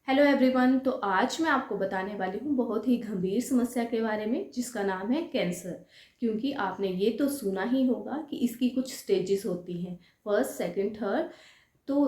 Hello everyone. तो आज मैं आपको बताने वाली हूँ बहुत ही गंभीर समस्या के बारे में जिसका नाम है कैंसर। क्योंकि आपने ये तो सुना ही होगा कि इसकी कुछ स्टेजेस होती हैं, फर्स्ट, सेकंड, थर्ड। तो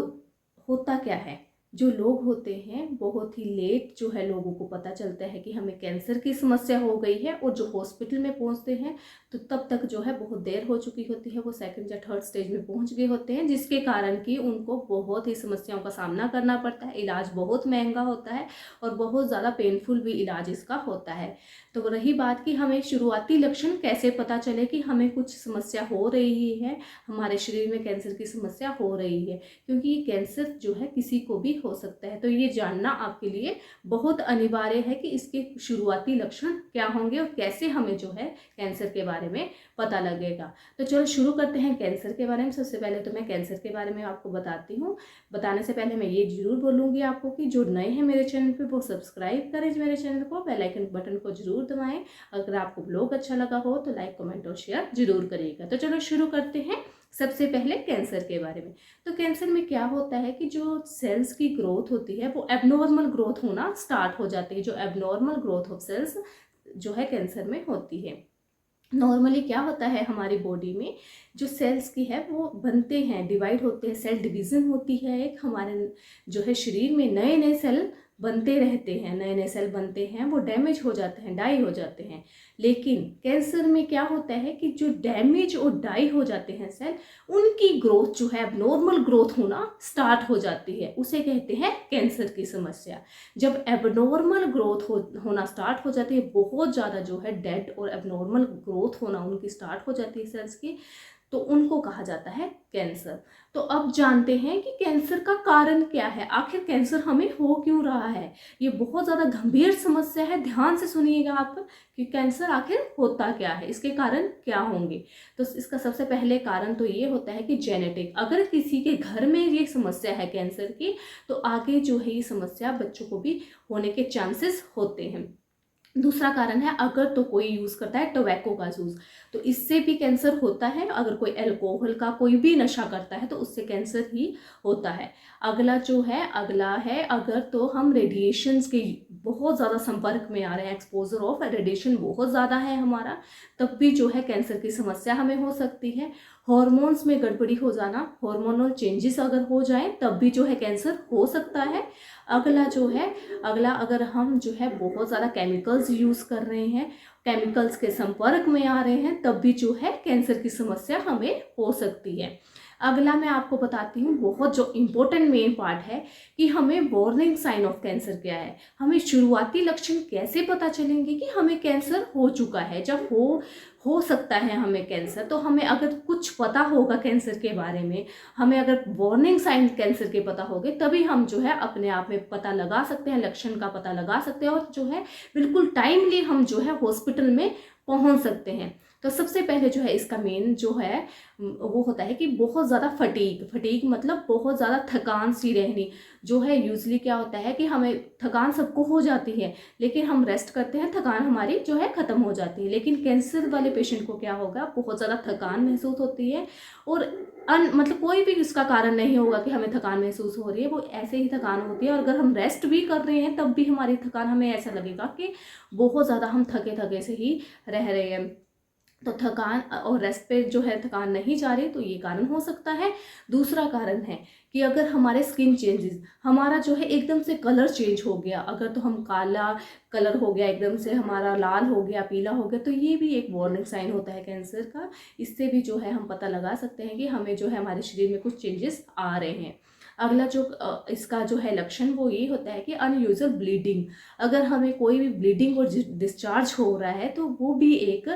होता क्या है, जो लोग होते हैं बहुत ही लेट जो है लोगों को पता चलता है कि हमें कैंसर की समस्या हो गई है, और जो हॉस्पिटल में पहुंचते हैं तो तब तक जो है बहुत देर हो चुकी होती है, वो सेकंड या थर्ड स्टेज में पहुंच गए होते हैं, जिसके कारण कि उनको बहुत ही समस्याओं का सामना करना पड़ता है। इलाज बहुत महंगा होता है और बहुत ज़्यादा पेनफुल भी इलाज इसका होता है। तो रही बात कि हमें शुरुआती लक्षण कैसे पता चले कि हमें कुछ समस्या हो रही है, हमारे शरीर में कैंसर की समस्या हो रही है, क्योंकि ये कैंसर जो है किसी को भी हो सकता है। तो ये जानना आपके लिए बहुत अनिवार्य है कि इसके शुरुआती लक्षण क्या होंगे और कैसे हमें जो है कैंसर के बारे में पता लगेगा। तो चलो शुरू करते हैं कैंसर के बारे में। सबसे पहले तो मैं कैंसर के बारे में आपको बताती हूँ। बताने से पहले मैं ये जरूर बोलूँगी आपको कि जो नए हैं मेरे चैनल पे वो सब्सक्राइब करें मेरे चैनल को, बेल आइकन बटन को जरूर दबाएं। अगर आपको ब्लॉग अच्छा लगा हो तो लाइक, कमेंट और शेयर जरूर करिएगा। तो चलो शुरू करते हैं सबसे पहले कैंसर के बारे में। तो कैंसर में क्या होता है कि जो सेल्स की ग्रोथ होती है वो एबनॉर्मल ग्रोथ होना स्टार्ट हो जाती है। जो एबनॉर्मल ग्रोथ ऑफ सेल्स जो है कैंसर में होती है। नॉर्मली क्या होता है, हमारी बॉडी में जो सेल्स की है वो बनते हैं, डिवाइड होते हैं, सेल डिवीजन होती है एक। हमारे जो है शरीर में नए नए सेल बनते रहते हैं, नए नए सेल बनते हैं, वो डैमेज हो जाते हैं, डाई हो जाते हैं। लेकिन कैंसर में क्या होता है कि जो डैमेज और डाई हो जाते हैं सेल, उनकी ग्रोथ जो है अब नॉर्मल ग्रोथ होना स्टार्ट हो जाती है, उसे कहते हैं कैंसर की समस्या। जब एबनॉर्मल ग्रोथ होना स्टार्ट हो जाती है, बहुत ज़्यादा जो है डेड और एबनॉर्मल ग्रोथ होना उनकी स्टार्ट हो जाती है सेल्स की, तो उनको कहा जाता है कैंसर। तो अब जानते हैं कि कैंसर का कारण क्या है, आखिर कैंसर हमें हो क्यों रहा है। ये बहुत ज़्यादा गंभीर समस्या है, ध्यान से सुनिएगा आप कि कैंसर आखिर होता क्या है, इसके कारण क्या होंगे। तो इसका सबसे पहले कारण तो ये होता है कि जेनेटिक, अगर किसी के घर में ये समस्या है कैंसर की, तो आगे जो है ये समस्या बच्चों को भी होने के चांसेस होते हैं। दूसरा कारण है, अगर तो कोई यूज़ करता है टोबैको का यूज़, तो इससे भी कैंसर होता है। अगर कोई अल्कोहल का कोई भी नशा करता है तो उससे कैंसर ही होता है। अगला है अगर तो हम रेडिएशंस के बहुत ज़्यादा संपर्क में आ रहे हैं, एक्सपोजर ऑफ रेडिएशन बहुत ज़्यादा है हमारा, तब भी जो है कैंसर की समस्या हमें हो सकती है। हॉर्मोन्स में गड़बड़ी हो जाना, हार्मोनल चेंजेस अगर हो जाए तब भी जो है कैंसर हो सकता है। अगला अगर हम जो है बहुत ज़्यादा केमिकल्स यूज़ कर रहे हैं, केमिकल्स के संपर्क में आ रहे हैं, तब भी जो है कैंसर की समस्या हमें हो सकती है। अगला मैं आपको बताती हूँ, बहुत जो इम्पोर्टेंट मेन पार्ट है कि हमें वार्निंग साइन ऑफ कैंसर क्या है, हमें शुरुआती लक्षण कैसे पता चलेंगे कि हमें कैंसर हो चुका है। जब हो सकता है हमें कैंसर, तो हमें अगर कुछ पता होगा कैंसर के बारे में, हमें अगर वार्निंग साइन कैंसर के पता होंगे, तभी हम जो है अपने आप में पता लगा सकते हैं, लक्षण का पता लगा सकते हैं, और जो है बिल्कुल टाइमली हम जो है हॉस्पिटल में पहुंच सकते हैं। तो सबसे पहले जो है इसका मेन जो है वो होता है कि बहुत ज़्यादा फटीग मतलब बहुत ज़्यादा थकान सी रहनी। जो है यूजली क्या होता है कि हमें थकान सबको हो जाती है, लेकिन हम रेस्ट करते हैं, थकान हमारी जो है ख़त्म हो जाती है। लेकिन कैंसर वाले पेशेंट को क्या होगा, बहुत ज़्यादा थकान महसूस होती है, और मतलब कोई भी इसका कारण नहीं होगा कि हमें थकान महसूस हो रही है, वो ऐसे ही थकान होती है। और अगर हम रेस्ट भी कर रहे हैं तब भी हमारी थकान, हमें ऐसा लगेगा कि बहुत ज़्यादा हम थके थके से ही रह रहे हैं। तो थकान और रेस्ट पे जो है थकान नहीं जा रही, तो ये कारण हो सकता है। दूसरा कारण है कि अगर हमारे स्किन चेंजेस, हमारा जो है एकदम से कलर चेंज हो गया, अगर तो हम काला कलर हो गया एकदम से, हमारा लाल हो गया, पीला हो गया, तो ये भी एक वार्निंग साइन होता है कैंसर का। इससे भी जो है हम पता लगा सकते हैं कि हमें जो है हमारे शरीर में कुछ चेंजेस आ रहे हैं। अगला जो इसका जो है लक्षण वो ये होता है कि अनयूजुअल ब्लीडिंग, अगर हमें कोई भी ब्लीडिंग और डिस्चार्ज हो रहा है तो वो भी एक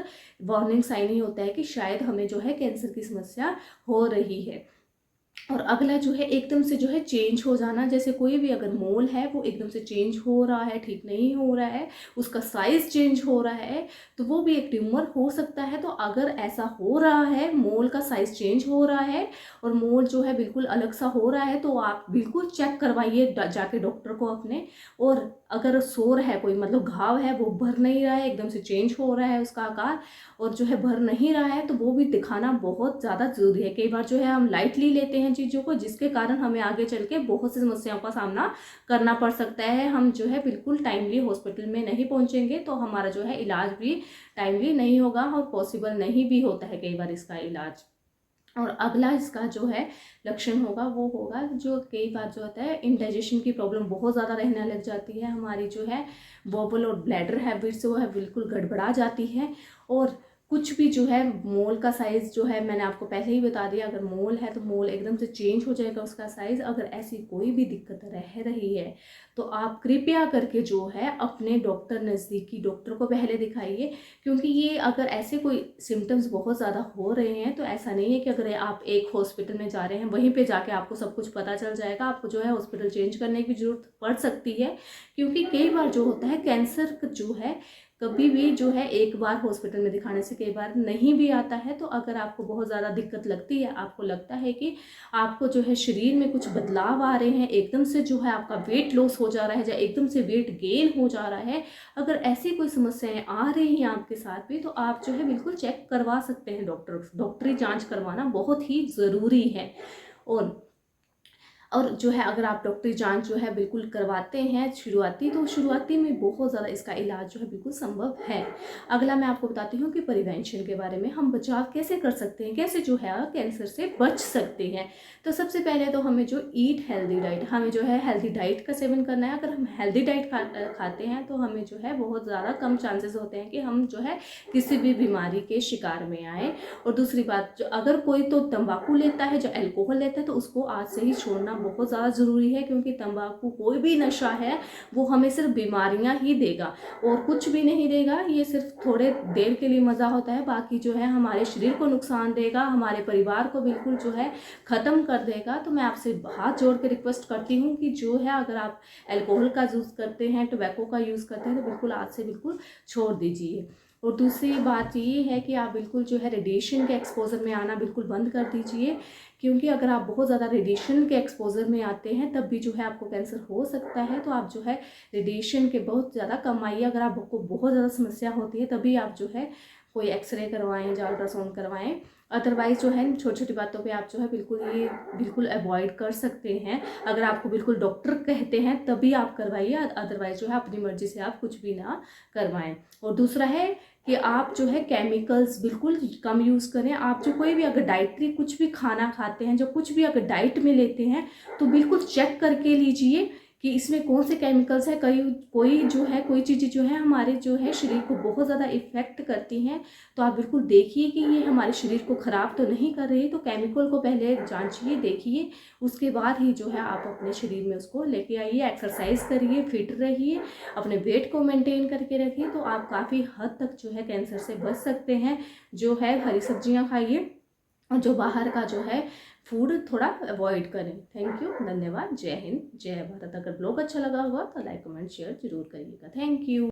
वार्निंग साइन ही होता है कि शायद हमें जो है कैंसर की समस्या हो रही है। और अगला जो है एकदम से जो है चेंज हो जाना, जैसे कोई भी अगर मोल है वो एकदम से चेंज हो रहा है, ठीक नहीं हो रहा है, उसका साइज चेंज हो रहा है, तो वो भी एक ट्यूमर हो सकता है। तो अगर ऐसा हो रहा है, मोल का साइज चेंज हो रहा है और मोल जो है बिल्कुल अलग सा हो रहा है, तो आप बिल्कुल चेक करवाइए जाके डॉक्टर को अपने। और अगर सोर है कोई, मतलब घाव है, वो भर नहीं रहा है, एकदम से चेंज हो रहा है उसका आकार, और जो है भर नहीं रहा है, तो वो भी दिखाना बहुत ज़्यादा ज़रूरी है। कई बार जो है हम लाइटली लेते हैं हैं चीज़ों को, जिसके कारण हमें आगे चल के बहुत सी समस्याओं का सामना करना पड़ सकता है। हम जो है बिल्कुल टाइमली हॉस्पिटल में नहीं पहुंचेंगे तो हमारा जो है इलाज भी टाइमली नहीं होगा और पॉसिबल नहीं भी होता है कई बार इसका इलाज। और अगला इसका जो है लक्षण होगा वो होगा जो कई बार जो होता है इंडाइजेशन की प्रॉब्लम बहुत ज़्यादा रहने लग जाती है। हमारी जो है बॉबल और ब्लैडर हैबिट्स वो है बिल्कुल गड़बड़ा जाती है। और कुछ भी जो है मोल का साइज़ जो है मैंने आपको पहले ही बता दिया, अगर मोल है तो मोल एकदम से चेंज हो जाएगा उसका साइज़। अगर ऐसी कोई भी दिक्कत रह रही है तो आप कृपया करके जो है अपने डॉक्टर, नज़दीकी डॉक्टर को पहले दिखाइए, क्योंकि ये अगर ऐसे कोई सिम्टम्स बहुत ज़्यादा हो रहे हैं तो ऐसा नहीं है कि अगर आप एक हॉस्पिटल में जा रहे हैं वहीं पे जाके आपको सब कुछ पता चल जाएगा। आपको जो है हॉस्पिटल चेंज करने की ज़रूरत पड़ सकती है, क्योंकि कई बार जो होता है कैंसर जो है कभी भी जो है एक बार हॉस्पिटल में दिखाने से कई बार नहीं भी आता है। तो अगर आपको बहुत ज़्यादा दिक्कत लगती है, आपको लगता है कि आपको जो है शरीर में कुछ बदलाव आ रहे हैं, एकदम से जो है आपका वेट लॉस हो जा रहा है या एकदम से वेट गेन हो जा रहा है, अगर ऐसी कोई समस्याएं आ रही हैं आपके साथ भी तो आप जो है बिल्कुल चेक करवा सकते हैं। डॉक्टरी जाँच करवाना बहुत ही ज़रूरी है। और जो है अगर आप डॉक्टरी जांच जो है बिल्कुल करवाते हैं शुरुआती में बहुत ज़्यादा इसका इलाज जो है बिल्कुल संभव है। अगला मैं आपको बताती हूँ कि प्रिवेंशन के बारे में, हम बचाव कैसे कर सकते हैं, कैसे जो है कैंसर से बच सकते हैं। तो सबसे पहले तो हमें जो ईट हेल्दी डाइट, हमें जो है हेल्दी डाइट का सेवन करना है। अगर हम हेल्दी डाइट खाते हैं तो हमें जो है बहुत ज़्यादा कम चांसेस होते हैं कि हम जो है किसी भी बीमारी के शिकार में आए। और दूसरी बात, जो अगर कोई तो तंबाकू लेता है, जो अल्कोहल लेता है, तो उसको आज से ही छोड़ना बहुत ज़्यादा ज़रूरी है, क्योंकि तंबाकू कोई भी नशा है वो हमें सिर्फ बीमारियां ही देगा और कुछ भी नहीं देगा। ये सिर्फ थोड़े देर के लिए मज़ा होता है, बाकी जो है हमारे शरीर को नुकसान देगा, हमारे परिवार को बिल्कुल जो है ख़त्म कर देगा। तो मैं आपसे हाथ जोड़ के रिक्वेस्ट करती हूँ कि जो है अगर आप अल्कोहल का यूज़ करते हैं, टोबैको का यूज़ करते हैं, तो बिल्कुल आज से बिल्कुल छोड़ दीजिए। और दूसरी बात ये है कि आप बिल्कुल जो है रेडिएशन के एक्सपोजर में आना बिल्कुल बंद कर दीजिए, क्योंकि अगर आप बहुत ज़्यादा रेडिएशन के एक्सपोजर में आते हैं तब भी जो है आपको कैंसर हो सकता है। तो आप जो है रेडिएशन के बहुत ज़्यादा कम आइए। अगर आपको बहुत ज़्यादा समस्या होती है तभी आप जो है कोई एक्सरे करवाएं या अल्ट्रासाउंड करवाएं। अदरवाइज़ जो है छोटी छोटी बातों पे आप जो है बिल्कुल अवॉइड कर सकते हैं। अगर आपको बिल्कुल डॉक्टर कहते हैं तभी आप करवाइए, अदरवाइज़ जो है अपनी मर्जी से आप कुछ भी ना करवाएं। और दूसरा है कि आप जो है केमिकल्स बिल्कुल कम यूज़ करें। आप जो कोई भी अगर डाइटरी कुछ भी खाना खाते हैं, जो कुछ भी अगर डाइट में लेते हैं, तो बिल्कुल चेक करके लीजिए कि इसमें कौन से केमिकल्स है। कोई चीज़ें जो है हमारे जो है शरीर को बहुत ज़्यादा इफ़ेक्ट करती हैं, तो आप बिल्कुल देखिए कि ये हमारे शरीर को ख़राब तो नहीं कर रही। तो केमिकल को पहले जांचिए, देखिए, उसके बाद ही जो है आप अपने शरीर में उसको लेके आइए। एक्सरसाइज करिए, फिट रहिए, अपने वेट को मेंटेन करके रखिए, तो आप काफ़ी हद तक जो है कैंसर से बच सकते हैं। जो है हरी सब्जियाँ खाइए और जो बाहर का जो है फूड थोड़ा अवॉइड करें। थैंक यू, धन्यवाद, जय हिंद, जय भारत। अगर ब्लॉग अच्छा लगा होगा तो लाइक कमेंट शेयर जरूर करिएगा। Thank you.